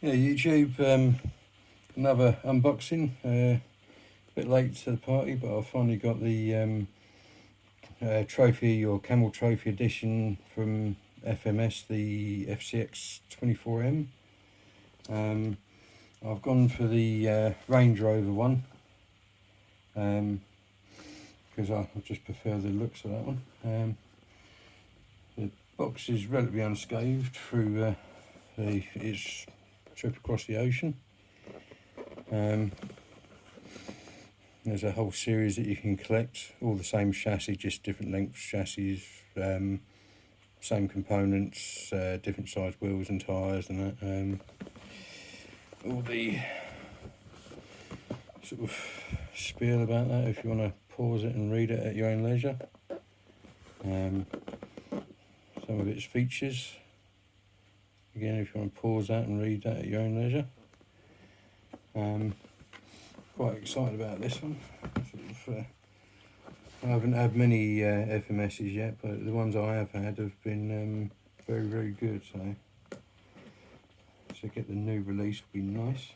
Yeah, YouTube, another unboxing. A bit late to the party, but I finally got the trophy or camel trophy edition from FMS, the Scx24m. I've gone for the Range Rover one because I just prefer the looks of that one. The box is relatively unscathed through its trip across the ocean. There's a whole series that you can collect, all the same chassis, just different lengths chassis, same components, different size wheels and tyres and that. All the sort of spiel about that if you want to pause it and read it at your own leisure. Some of its features, again, if you want to pause that and read that at your own leisure. Quite excited about this one. I haven't had many FMSs yet, but the ones I have had have been very, very good. So get the new release would be nice.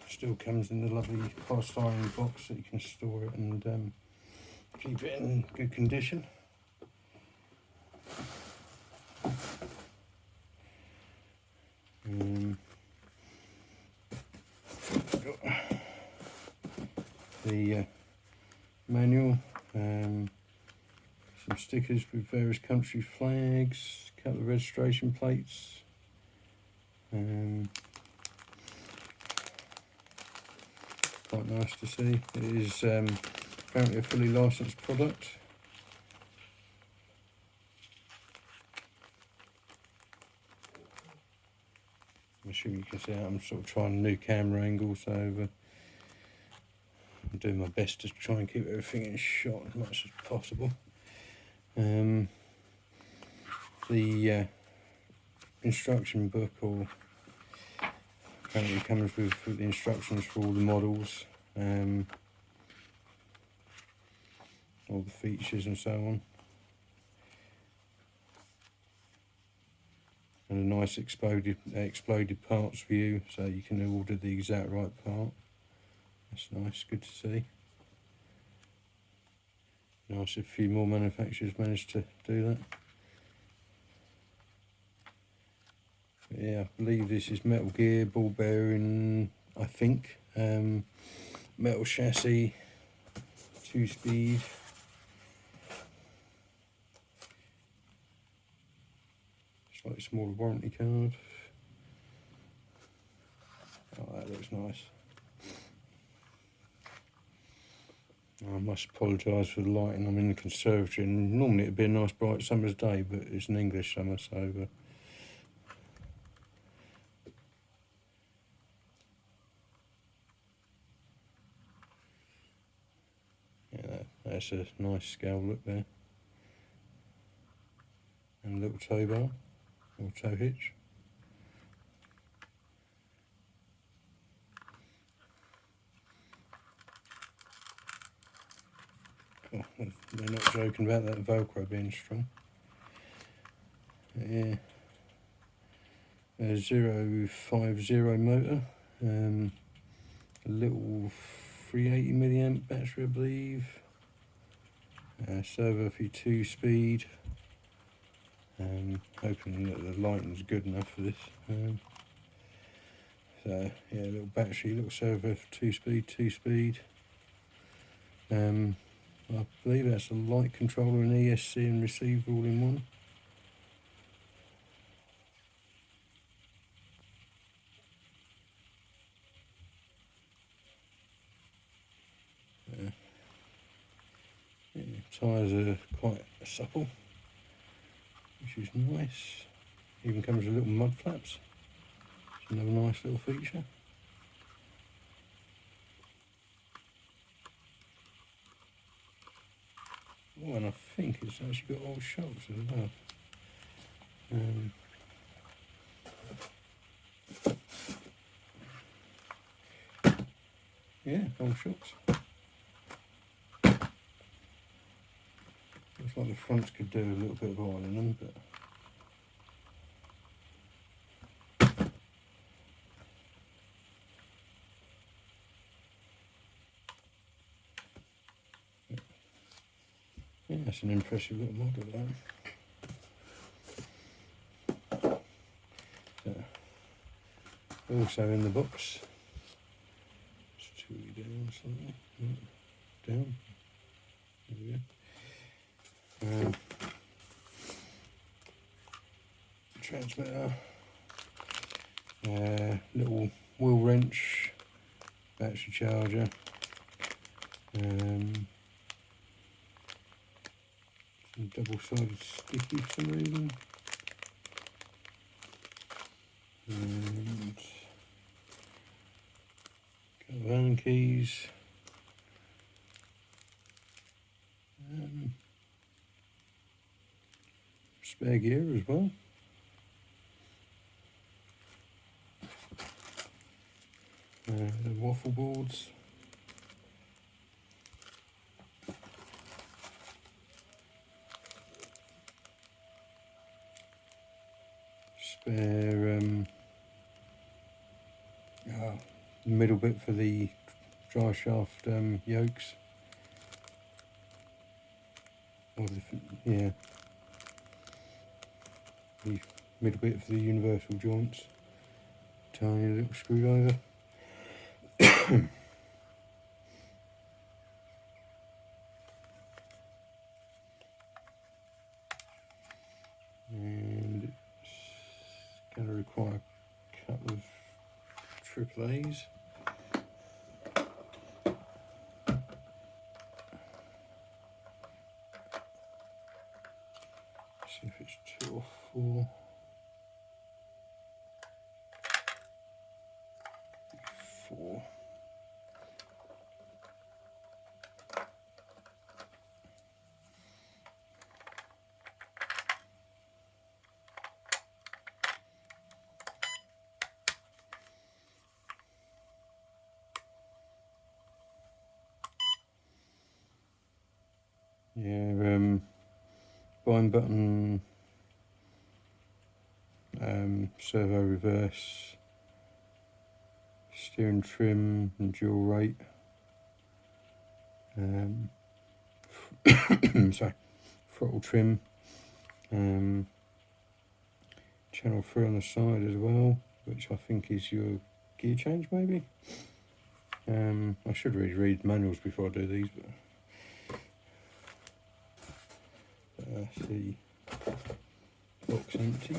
Still comes in the lovely polystyrene box so you can store it and keep it in good condition. The manual, some stickers with various country flags, a couple of registration plates. Quite nice to see. It is apparently a fully licensed product. I'm assuming you can see I'm sort of trying a new camera angle, so I'm doing my best to try and keep everything in shot as much as possible. The instruction book, or apparently comes with the instructions for all the models, all the features and so on, and a nice exploded parts view, so you can order the exact right part. That's nice, good to see. Nice, a few more manufacturers managed to do that. But yeah, I believe this is metal gear, ball bearing, I think, metal chassis, 2-speed. Slightly smaller warranty card. Oh, that looks nice. I must apologise for the lighting. I'm in the conservatory, and normally it'd be a nice bright summer's day, but it's an English summer, so yeah, that's a nice scale look there. And a little tow bar, or tow hitch. Oh, they're not joking about that Velcro being strong. Yeah, a 050 motor, a little 380 milliamp battery, I believe. Servo for your 2-speed. Hoping that the lighting's good enough for this. So yeah, a little battery, little servo for 2-speed. I believe that's a light controller, an ESC and receiver all in one. Yeah, tyres are quite supple, which is nice. Even comes with little mud flaps. Another nice little feature. Oh, and I think it's actually got all shocks as well. Yeah, all shocks. Looks like the fronts could do a little bit of oil in them, but yeah, that's an impressive little model though. So, also in the box, just two down slightly, down. There we go. Transmitter, little wheel wrench, battery charger, some double-sided sticky for some reason, and got Allen keys, spare gear as well. The waffle boards, spare middle bit for the drive shaft yokes, or the middle bit for the universal joints, tiny little screwdriver. And it's going to require a couple of AAAs. See if it's 2 or 4. 4. Yeah, bind button, servo reverse, steering trim and dual rate, sorry, throttle trim, channel 3 on the side as well, which I think is your gear change maybe. I should really read manuals before I do these, but the box empty.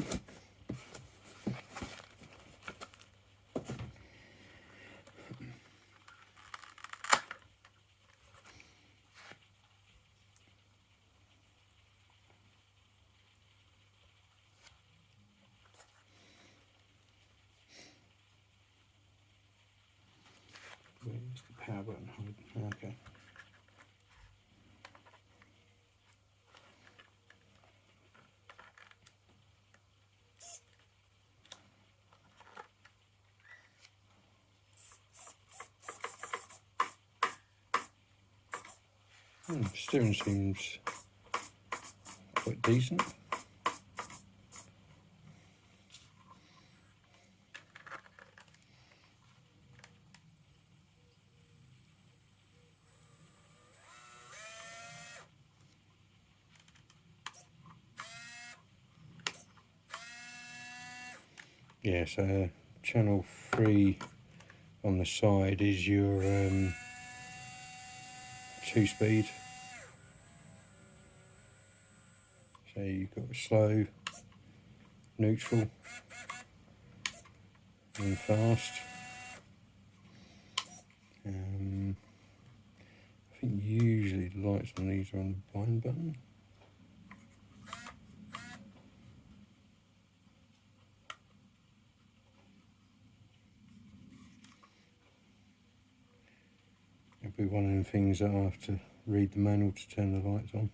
Where's the power button? Okay. Steering seems quite decent. Yeah, so channel 3 on the side is your 2-speed. So you've got slow, neutral and fast. I think usually the lights on these are on the bind button. It'll be one of the things that I have to read the manual to turn the lights on.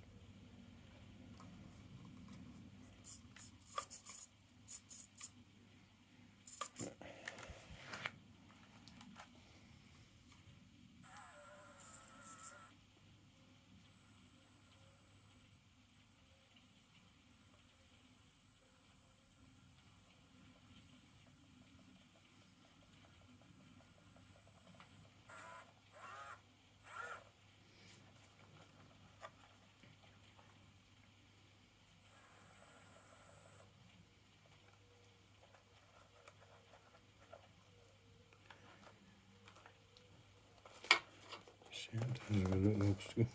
There's a little obstacle.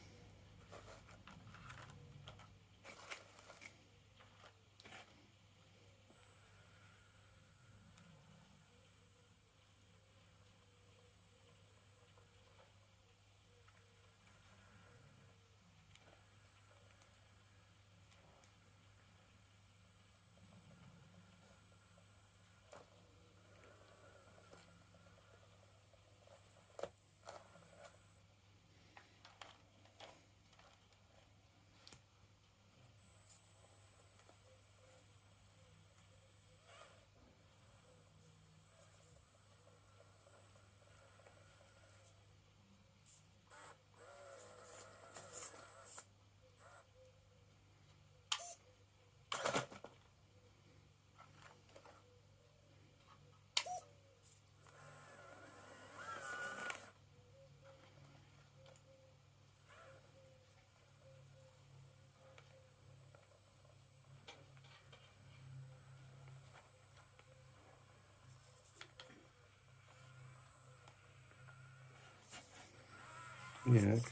Yeah, it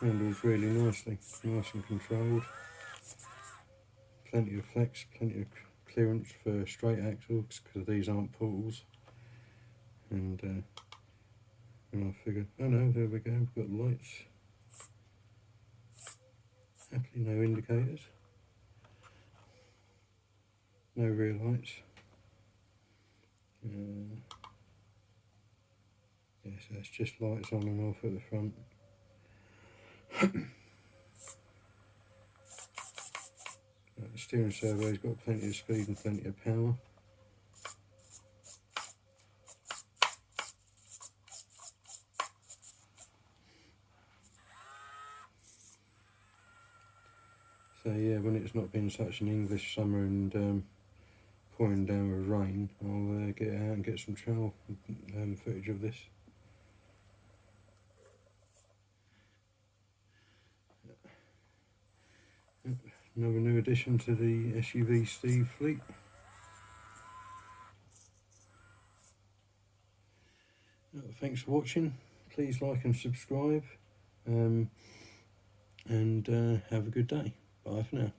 handles really nicely, nice and controlled. Plenty of flex, plenty of clearance for straight axles because these aren't portals. And I figure, oh no, there we go, we've got lights. Happily no indicators. No rear lights. Yeah, so it's just lights on and off at the front. The steering servo's got plenty of speed and plenty of power. So yeah, when it's not been such an English summer and pouring down with rain, I'll get out and get some trail footage of this. Another new addition to the SUV Steve fleet. Thanks for watching. Please like and subscribe, and have a good day. Bye for now.